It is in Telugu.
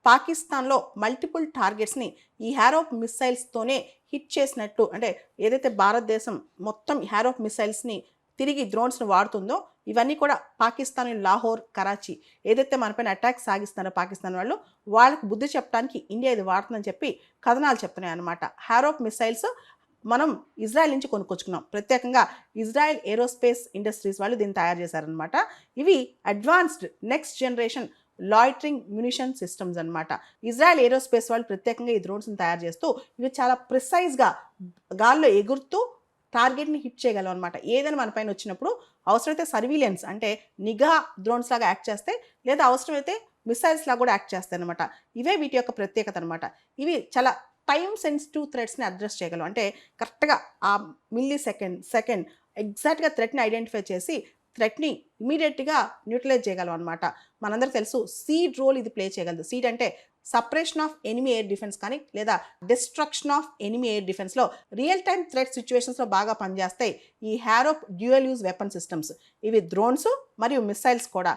పాకిస్తాన్లో మల్టిపుల్ టార్గెట్స్ని ఈ హ్యారోప్ మిస్సైల్స్తోనే హిట్ చేసినట్టు, అంటే ఏదైతే భారతదేశం మొత్తం హ్యారోప్ మిస్సైల్స్ని తిరిగి డ్రోన్స్ని వాడుతుందో ఇవన్నీ కూడా పాకిస్తాన్ లాహోర్, కరాచీ ఏదైతే మనపైన అటాక్ సాగిస్తున్నారో పాకిస్తాన్ వాళ్ళు, వాళ్ళకి బుద్ధి చెప్పడానికి ఇండియా ఇది వాడుతుందని చెప్పి కథనాలు చెప్తున్నాయి అన్నమాట. హ్యారోప్ మిసైల్స్ మనం ఇజ్రాయెల్ నుంచి కొనుక్కొచ్చుకున్నాం. ప్రత్యేకంగా ఇజ్రాయెల్ ఏరోస్పేస్ ఇండస్ట్రీస్ వాళ్ళు దీన్ని తయారు చేశారనమాట. ఇవి advanced next generation loitering munition systems అనమాట. ఇజ్రాయెల్ ఏరోస్పేస్ వాళ్ళు ప్రత్యేకంగా ఈ డ్రోన్స్ని తయారు చేస్తూ ఇవి చాలా ప్రిసైజ్గా గాల్లో ఎగురుతూ టార్గెట్ని హిట్ చేయగలం అనమాట. ఏదైనా మన పైన వచ్చినప్పుడు అవసరమైతే సర్వీలెన్స్ అంటే నిఘా డ్రోన్స్ లాగా యాక్ట్ చేస్తే, లేదా అవసరమైతే మిసైల్స్ లాగా కూడా యాక్ట్ చేస్తాయి అనమాట. ఇవే వీటి యొక్క ప్రత్యేకత అనమాట. ఇవి చాలా టైం సెన్సిటివ్ థ్రెట్స్ని అడ్రస్ చేయగలం. అంటే కరెక్ట్గా ఆ మిల్లీ సెకండ్ ఎగ్జాక్ట్గా థ్రెట్ని ఐడెంటిఫై చేసి థ్రెట్ని ఇమీడియట్గా న్యూట్రలైజ్ చేయగలం అనమాట. మనందరికీ తెలుసు సీడ్ రోల్ ఇది ప్లే చేయగలదు. సీడ్ అంటే separation of enemy air defence కానీ, లేదా డిస్ట్రక్షన్ ఆఫ్ ఎనిమీ ఎయిర్ డిఫెన్స్లో రియల్ టైమ్ థ్రెట్ సిచ్యువేషన్స్లో బాగా పనిచేస్తాయి ఈ Harop dual use weapon systems. ఇవి డ్రోన్స్ మరియు మిసైల్స్ కూడా.